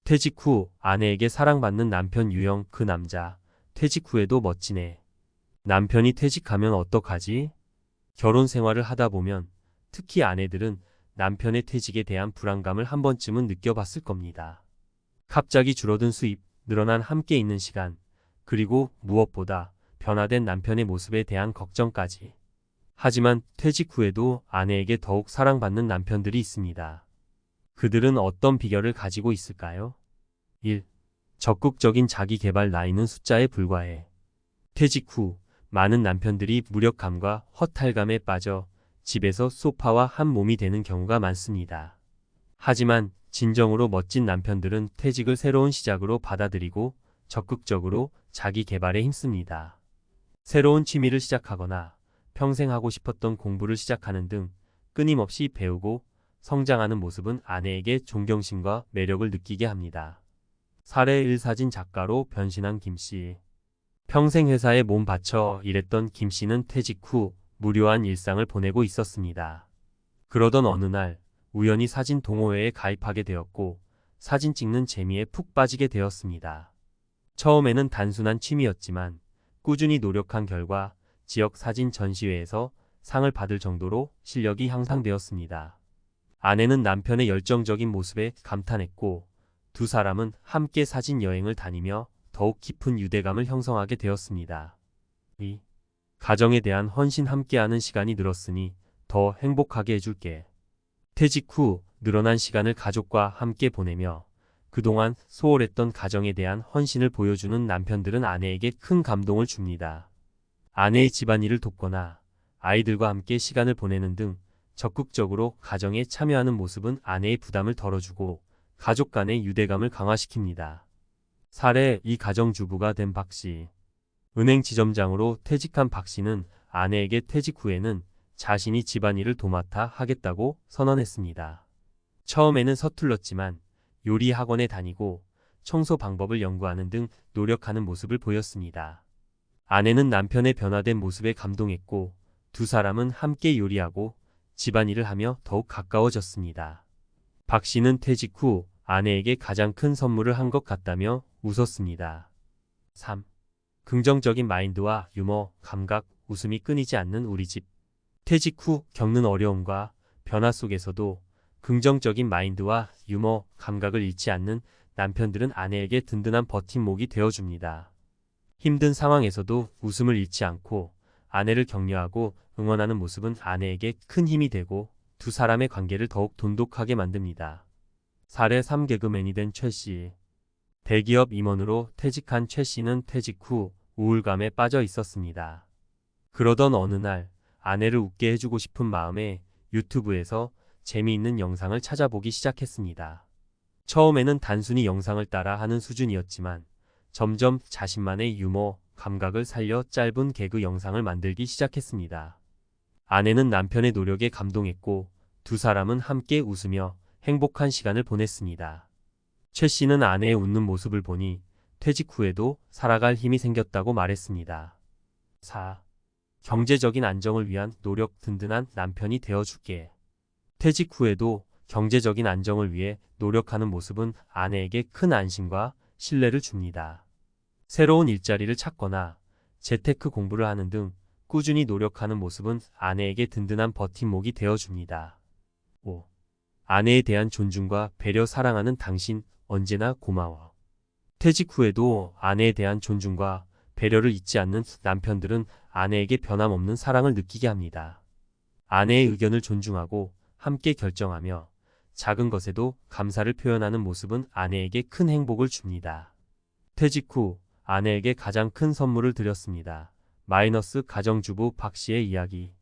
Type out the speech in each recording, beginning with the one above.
퇴직 후 아내에게 사랑받는 남편 유형. 그 남자 퇴직 후에도 멋지네. 남편이 퇴직하면 어떡하지? 결혼 생활을 하다 보면 특히 아내들은 남편의 퇴직에 대한 불안감을 한 번쯤은 느껴봤을 겁니다. 갑자기 줄어든 수입, 늘어난 함께 있는 시간, 그리고 무엇보다 변화된 남편의 모습에 대한 걱정까지. 하지만 퇴직 후에도 아내에게 더욱 사랑받는 남편들이 있습니다. 그들은 어떤 비결을 가지고 있을까요? 1. 적극적인 자기 개발. 나이는 숫자에 불과해. 퇴직 후 많은 남편들이 무력감과 허탈감에 빠져 집에서 소파와 한 몸이 되는 경우가 많습니다. 하지만 진정으로 멋진 남편들은 퇴직을 새로운 시작으로 받아들이고 적극적으로 자기 개발에 힘씁니다. 새로운 취미를 시작하거나 평생 하고 싶었던 공부를 시작하는 등 끊임없이 배우고 성장하는 모습은 아내에게 존경심과 매력을 느끼게 합니다. 사례 1. 사진 작가로 변신한 김씨. 평생 회사에 몸 바쳐 일했던 김씨는 퇴직 후 무료한 일상을 보내고 있었습니다. 그러던 어느 날 우연히 사진 동호회에 가입하게 되었고 사진 찍는 재미에 푹 빠지게 되었습니다. 처음에는 단순한 취미였지만 꾸준히 노력한 결과 지역 사진 전시회에서 상을 받을 정도로 실력이 향상되었습니다. 아내는 남편의 열정적인 모습에 감탄했고 두 사람은 함께 사진 여행을 다니며 더욱 깊은 유대감을 형성하게 되었습니다. 2. 가정에 대한 헌신. 함께하는 시간이 늘었으니 더 행복하게 해줄게. 퇴직 후 늘어난 시간을 가족과 함께 보내며 그동안 소홀했던 가정에 대한 헌신을 보여주는 남편들은 아내에게 큰 감동을 줍니다. 아내의 집안일을 돕거나 아이들과 함께 시간을 보내는 등 적극적으로 가정에 참여하는 모습은 아내의 부담을 덜어주고 가족 간의 유대감을 강화시킵니다. 사례 2. 가정주부가 된 박씨. 은행 지점장으로 퇴직한 박씨는 아내에게 퇴직 후에는 자신이 집안일을 도맡아 하겠다고 선언했습니다. 처음에는 서툴렀지만 요리 학원에 다니고 청소 방법을 연구하는 등 노력하는 모습을 보였습니다. 아내는 남편의 변화된 모습에 감동했고 두 사람은 함께 요리하고 집안일을 하며 더욱 가까워졌습니다. 박 씨는 퇴직 후 아내에게 가장 큰 선물을 한 것 같다며 웃었습니다. 3. 긍정적인 마인드와 유머, 감각, 웃음이 끊이지 않는 우리 집. 퇴직 후 겪는 어려움과 변화 속에서도 긍정적인 마인드와 유머, 감각을 잃지 않는 남편들은 아내에게 든든한 버팀목이 되어줍니다. 힘든 상황에서도 웃음을 잃지 않고 아내를 격려하고 응원하는 모습은 아내에게 큰 힘이 되고 두 사람의 관계를 더욱 돈독하게 만듭니다. 사례 3. 개그맨이 된 최 씨. 대기업 임원으로 퇴직한 최 씨는 퇴직 후 우울감에 빠져 있었습니다. 그러던 어느 날 아내를 웃게 해주고 싶은 마음에 유튜브에서 재미있는 영상을 찾아보기 시작했습니다. 처음에는 단순히 영상을 따라 하는 수준이었지만 점점 자신만의 유머, 감각을 살려 짧은 개그 영상을 만들기 시작했습니다. 아내는 남편의 노력에 감동했고 두 사람은 함께 웃으며 행복한 시간을 보냈습니다. 최 씨는 아내의 웃는 모습을 보니 퇴직 후에도 살아갈 힘이 생겼다고 말했습니다. 4. 경제적인 안정을 위한 노력. 든든한 남편이 되어줄게. 퇴직 후에도 경제적인 안정을 위해 노력하는 모습은 아내에게 큰 안심과 신뢰를 줍니다. 새로운 일자리를 찾거나 재테크 공부를 하는 등 꾸준히 노력하는 모습은 아내에게 든든한 버팀목이 되어줍니다. 5. 아내에 대한 존중과 배려. 사랑하는 당신, 언제나 고마워. 퇴직 후에도 아내에 대한 존중과 배려를 잊지 않는 남편들은 아내에게 변함없는 사랑을 느끼게 합니다. 아내의 의견을 존중하고 함께 결정하며 작은 것에도 감사를 표현하는 모습은 아내에게 큰 행복을 줍니다. 퇴직 후 아내에게 가장 큰 선물을 드렸습니다. 마이너스. 가정주부 박 씨의 이야기.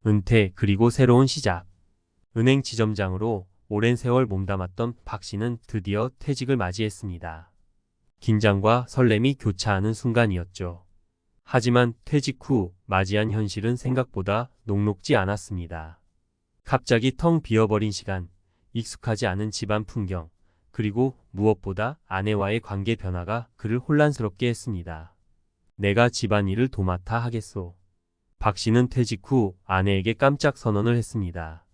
은퇴 그리고 새로운 시작. 은행 지점장으로 오랜 세월 몸담았던 박 씨는 드디어 퇴직을 맞이했습니다. 긴장과 설렘이 교차하는 순간이었죠. 하지만 퇴직 후 맞이한 현실은 생각보다 녹록지 않았습니다. 갑자기 텅 비어버린 시간, 익숙하지 않은 집안 풍경, 그리고 무엇보다 아내와의 관계 변화가 그를 혼란스럽게 했습니다. 내가 집안일을 도맡아 하겠소. 박 씨는 퇴직 후 아내에게 깜짝 선언을 했습니다.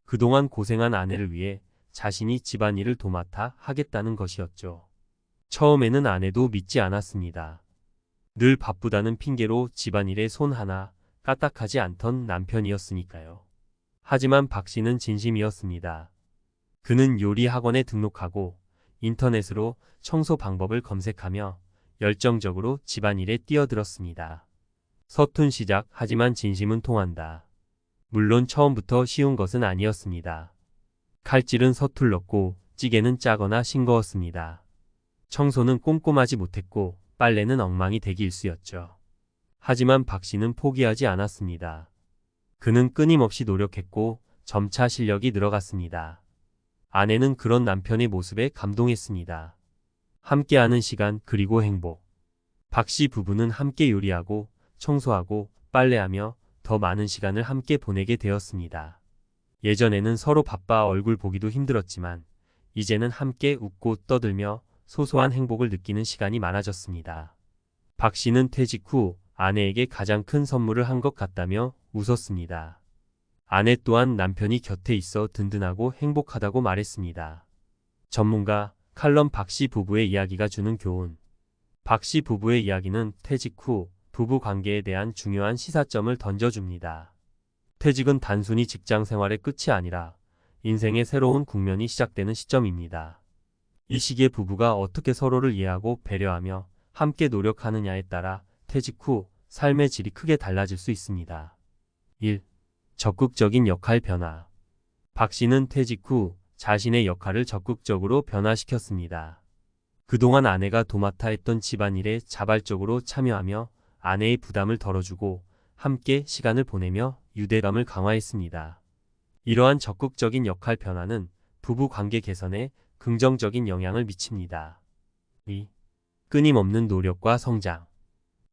그동안 고생한 아내를 위해 자신이 집안일을 도맡아 하겠다는 것이었죠. 처음에는 아내도 믿지 않았습니다. 늘 바쁘다는 핑계로 집안일에 손 하나 까딱하지 않던 남편이었으니까요. 하지만 박 씨는 진심이었습니다. 그는 요리 학원에 등록하고 인터넷으로 청소 방법을 검색하며 열정적으로 집안일에 뛰어들었습니다. 서툰 시작, 하지만 진심은 통한다. 물론 처음부터 쉬운 것은 아니었습니다. 칼질은 서툴렀고 찌개는 짜거나 싱거웠습니다. 청소는 꼼꼼하지 못했고 빨래는 엉망이 되기 일쑤였죠. 하지만 박 씨는 포기하지 않았습니다. 그는 끊임없이 노력했고 점차 실력이 늘어갔습니다. 아내는 그런 남편의 모습에 감동했습니다. 함께하는 시간 그리고 행복. 박 씨 부부는 함께 요리하고 청소하고 빨래하며 더 많은 시간을 함께 보내게 되었습니다. 예전에는 서로 바빠 얼굴 보기도 힘들었지만 이제는 함께 웃고 떠들며 소소한 행복을 느끼는 시간이 많아졌습니다. 박 씨는 퇴직 후 아내에게 가장 큰 선물을 한 것 같다며 웃었습니다. 아내 또한 남편이 곁에 있어 든든하고 행복하다고 말했습니다. 전문가 칼럼 박 씨 부부의 이야기가 주는 교훈. 박 씨 부부의 이야기는 퇴직 후 부부 관계에 대한 중요한 시사점을 던져줍니다. 퇴직은 단순히 직장 생활의 끝이 아니라 인생의 새로운 국면이 시작되는 시점입니다. 이 시기에 부부가 어떻게 서로를 이해하고 배려하며 함께 노력하느냐에 따라 퇴직 후 삶의 질이 크게 달라질 수 있습니다. 1. 적극적인 역할 변화. 박 씨는 퇴직 후 자신의 역할을 적극적으로 변화시켰습니다. 그동안 아내가 도맡아 했던 집안일에 자발적으로 참여하며 아내의 부담을 덜어주고 함께 시간을 보내며 유대감을 강화했습니다. 이러한 적극적인 역할 변화는 부부 관계 개선에 긍정적인 영향을 미칩니다. 2. 끊임없는 노력과 성장.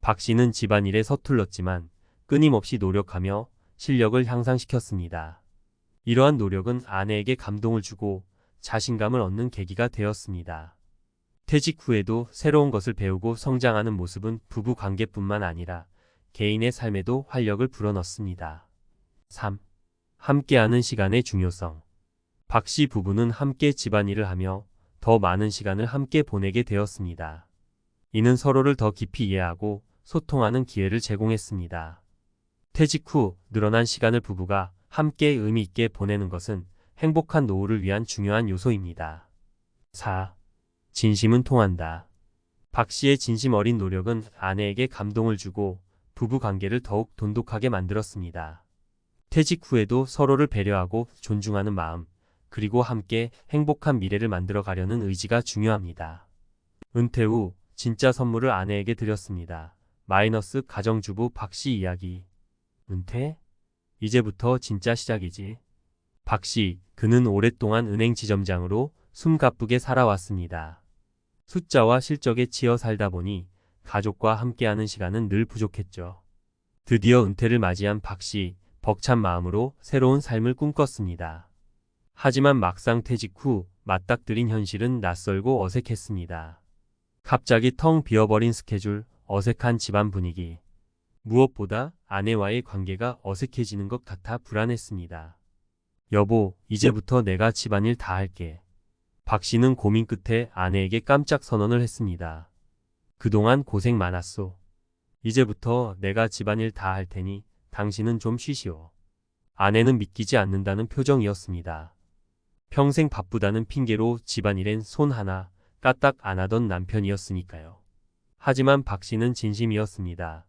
박 씨는 집안일에 서툴렀지만 끊임없이 노력하며 실력을 향상시켰습니다. 이러한 노력은 아내에게 감동을 주고 자신감을 얻는 계기가 되었습니다. 퇴직 후에도 새로운 것을 배우고 성장하는 모습은 부부 관계뿐만 아니라 개인의 삶에도 활력을 불어넣습니다. 3. 함께하는 시간의 중요성. 박 씨 부부는 함께 집안일을 하며 더 많은 시간을 함께 보내게 되었습니다. 이는 서로를 더 깊이 이해하고 소통하는 기회를 제공했습니다. 퇴직 후 늘어난 시간을 부부가 함께 의미 있게 보내는 것은 행복한 노후를 위한 중요한 요소입니다. 4. 진심은 통한다. 박 씨의 진심 어린 노력은 아내에게 감동을 주고 부부 관계를 더욱 돈독하게 만들었습니다. 퇴직 후에도 서로를 배려하고 존중하는 마음, 그리고 함께 행복한 미래를 만들어 가려는 의지가 중요합니다. 은퇴 후 진짜 선물을 아내에게 드렸습니다. 마이너스 가정주부 박 씨 이야기. 은퇴? 이제부터 진짜 시작이지. 박 씨, 그는 오랫동안 은행 지점장으로 숨가쁘게 살아왔습니다. 숫자와 실적에 치여 살다 보니 가족과 함께하는 시간은 늘 부족했죠. 드디어 은퇴를 맞이한 박 씨, 벅찬 마음으로 새로운 삶을 꿈꿨습니다. 하지만 막상 퇴직 후 맞닥뜨린 현실은 낯설고 어색했습니다. 갑자기 텅 비어버린 스케줄, 어색한 집안 분위기. 무엇보다 아내와의 관계가 어색해지는 것 같아 불안했습니다. 여보, 이제부터 내가 집안일 다 할게. 박 씨는 고민 끝에 아내에게 깜짝 선언을 했습니다. 그동안 고생 많았소. 이제부터 내가 집안일 다 할 테니 당신은 좀 쉬시오. 아내는 믿기지 않는다는 표정이었습니다. 평생 바쁘다는 핑계로 집안일엔 손 하나 까딱 안 하던 남편이었으니까요. 하지만 박 씨는 진심이었습니다.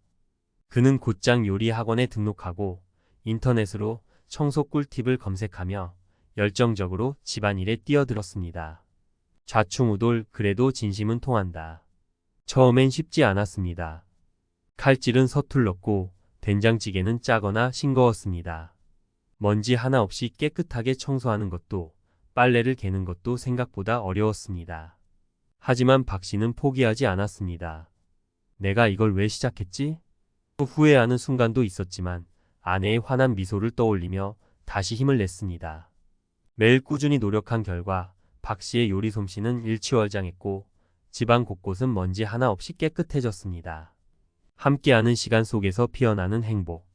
그는 곧장 요리 학원에 등록하고 인터넷으로 청소 꿀팁을 검색하며 열정적으로 집안일에 뛰어들었습니다. 좌충우돌, 그래도 진심은 통한다. 처음엔 쉽지 않았습니다. 칼질은 서툴렀고 된장찌개는 짜거나 싱거웠습니다. 먼지 하나 없이 깨끗하게 청소하는 것도 빨래를 개는 것도 생각보다 어려웠습니다. 하지만 박 씨는 포기하지 않았습니다. 내가 이걸 왜 시작했지? 후회하는 순간도 있었지만 아내의 환한 미소를 떠올리며 다시 힘을 냈습니다. 매일 꾸준히 노력한 결과 박 씨의 요리 솜씨는 일취월장했고 집안 곳곳은 먼지 하나 없이 깨끗해졌습니다. 함께하는 시간 속에서 피어나는 행복.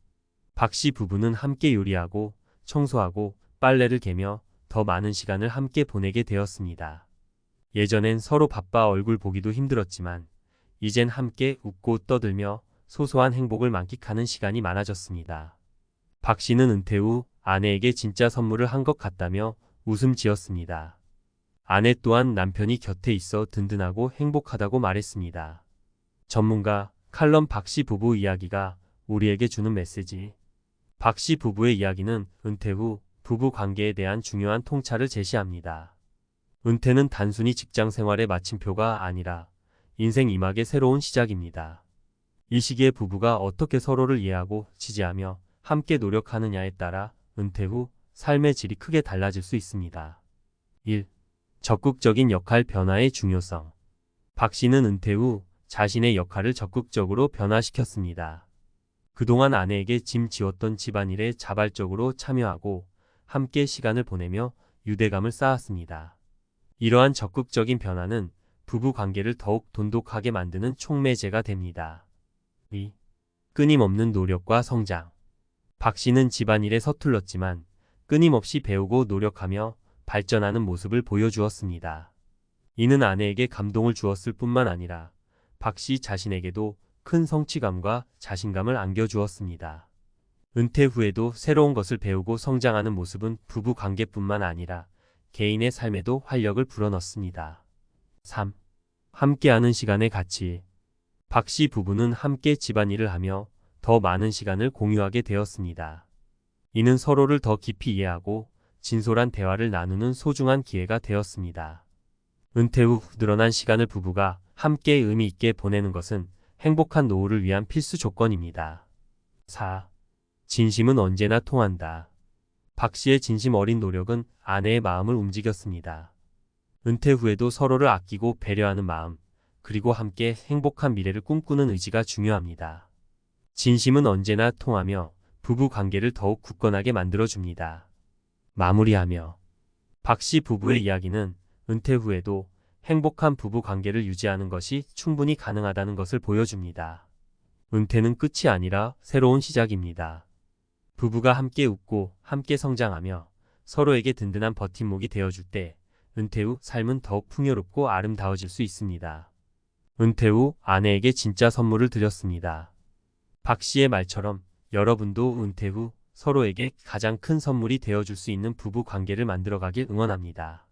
박 씨 부부는 함께 요리하고 청소하고 빨래를 개며 더 더 많은 시간을 함께 보내게 되었습니다. 예전엔 서로 바빠 얼굴 보기도 힘들었지만 이젠 함께 웃고 떠들며 소소한 행복을 만끽하는 시간이 많아졌습니다. 박 씨는 은퇴 후 아내에게 진짜 선물을 한 것 같다며 웃음 지었습니다. 아내 또한 남편이 곁에 있어 든든하고 행복하다고 말했습니다. 전문가 칼럼 박 씨 부부 이야기가 우리에게 주는 메시지. 박 씨 부부의 이야기는 은퇴 후 부부 관계에 대한 중요한 통찰을 제시합니다. 은퇴는 단순히 직장 생활의 마침표가 아니라 인생 2막의 새로운 시작입니다. 이 시기에 부부가 어떻게 서로를 이해하고 지지하며 함께 노력하느냐에 따라 은퇴 후 삶의 질이 크게 달라질 수 있습니다. 1. 적극적인 역할 변화의 중요성. 박 씨는 은퇴 후 자신의 역할을 적극적으로 변화시켰습니다. 그동안 아내에게 짐 지웠던 집안일에 자발적으로 참여하고 함께 시간을 보내며 유대감을 쌓았습니다. 이러한 적극적인 변화는 부부 관계를 더욱 돈독하게 만드는 촉매제가 됩니다. 2. 끊임없는 노력과 성장. 박 씨는 집안일에 서툴렀지만 끊임없이 배우고 노력하며 발전하는 모습을 보여주었습니다. 이는 아내에게 감동을 주었을 뿐만 아니라 박 씨 자신에게도 큰 성취감과 자신감을 안겨주었습니다. 은퇴 후에도 새로운 것을 배우고 성장하는 모습은 부부 관계뿐만 아니라 개인의 삶에도 활력을 불어넣습니다. 3. 함께하는 시간의 가치. 박 씨 부부는 함께 집안일을 하며 더 많은 시간을 공유하게 되었습니다. 이는 서로를 더 깊이 이해하고 진솔한 대화를 나누는 소중한 기회가 되었습니다. 은퇴 후 늘어난 시간을 부부가 함께 의미 있게 보내는 것은 행복한 노후를 위한 필수 조건입니다. 4. 진심은 언제나 통한다. 박 씨의 진심 어린 노력은 아내의 마음을 움직였습니다. 은퇴 후에도 서로를 아끼고 배려하는 마음, 그리고 함께 행복한 미래를 꿈꾸는 의지가 중요합니다. 진심은 언제나 통하며 부부 관계를 더욱 굳건하게 만들어줍니다. 마무리하며 박 씨 부부의 이야기는 은퇴 후에도 행복한 부부 관계를 유지하는 것이 충분히 가능하다는 것을 보여줍니다. 은퇴는 끝이 아니라 새로운 시작입니다. 부부가 함께 웃고 함께 성장하며 서로에게 든든한 버팀목이 되어줄 때 은퇴 후 삶은 더욱 풍요롭고 아름다워질 수 있습니다. 은퇴 후 아내에게 진짜 선물을 드렸습니다. 박 씨의 말처럼 여러분도 은퇴 후 서로에게 가장 큰 선물이 되어줄 수 있는 부부 관계를 만들어가길 응원합니다.